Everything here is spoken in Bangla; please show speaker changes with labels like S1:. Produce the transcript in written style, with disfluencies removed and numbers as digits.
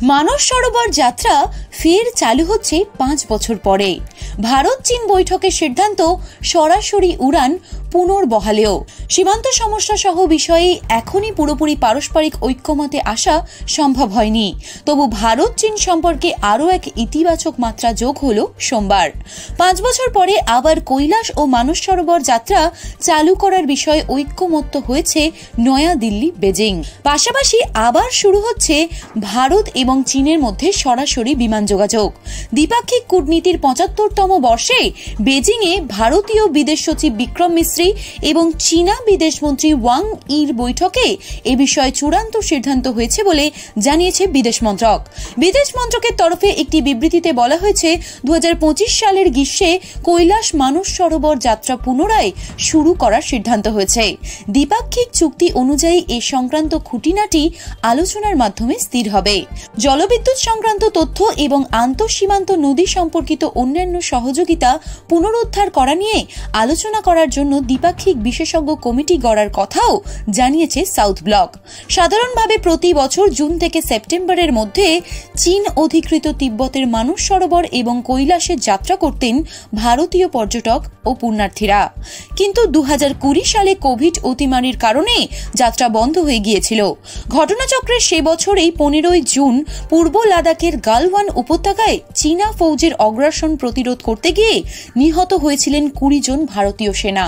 S1: মানস সরোবর যাত্রা ফের চালু হচ্ছে 5 বছর পরে। ভারত চীন বৈঠকের সিদ্ধান্ত সরাসরি উড়ান পুনর্বহালেও সীমান্ত সমস্যা সহ বিষয়ে এখনই পুরোপুরি পারস্পরিক ঐক্যমতে আসা সম্ভব হয়নি। তবু ভারত চীন সম্পর্কে আরও এক ইতিবাচক মাত্রা যোগ হলো সোমবার। 5 বছর পরে আবার কৈলাস ও মানস সরোবর যাত্রা চালু করার বিষয়ে ঐক্যমত্য হয়েছে নয়াদিল্লি বেজিং। পাশাপাশি আবার শুরু হচ্ছে ভারত এবং চীনের মধ্যে সরাসরি বিমান যোগাযোগ। দ্বিপাক্ষিক কূটনীতির 75তম বর্ষে বেজিংয়ে ভারতীয় বিদেশ সচিব বিক্রম মিশ্রি এবং চীনা বিদেশমন্ত্রী ওয়াং ইর বৈঠকে এ বিষয়ে চূড়ান্ত সিদ্ধান্ত হয়েছে বলে জানিয়েছে বিদেশ মন্ত্রক। বিদেশ মন্ত্রকের তরফে একটি বিবৃতিতে বলা হয়েছে 2025 সালের গ্রীষ্মে কৈলাস মানস সরোবর যাত্রা পুনরায় শুরু করার সিদ্ধান্ত হয়েছে। দ্বিপাক্ষিক চুক্তি অনুযায়ী এ সংক্রান্ত খুঁটিনাটি আলোচনার মাধ্যমে স্থির হবে। জলবিদ্যুৎ সংক্রান্ত তথ্য এবং আন্তঃসীমান্ত নদী সম্পর্কিত অন্যান্য সহযোগিতা পুনরুদ্ধার করা নিয়ে আলোচনা করার জন্য দ্বিপাক্ষিক বিশেষজ্ঞ কমিটি গড়ার কথাও জানিয়েছে সাউথ ব্লক। সাধারণভাবে প্রতি বছর জুন থেকে সেপ্টেম্বরের মধ্যে চীন অধিকৃত তিব্বতের মানস সরোবর এবং কৈলাসে যাত্রা করতেন ভারতীয় পর্যটক ও পুণ্যার্থীরা, কিন্তু 2020 সালে কোভিড অতিমারির কারণে যাত্রা বন্ধ হয়ে গিয়েছিল। ঘটনাচক্রে সে বছরেই 15 জুন পূর্ব লাদাখের গালওয়ান উপত্যকায় চীনা ফৌজের অগ্রাসন প্রতিরোধ করতে গিয়ে নিহত হয়েছিলেন 20 জন ভারতীয় সেনা।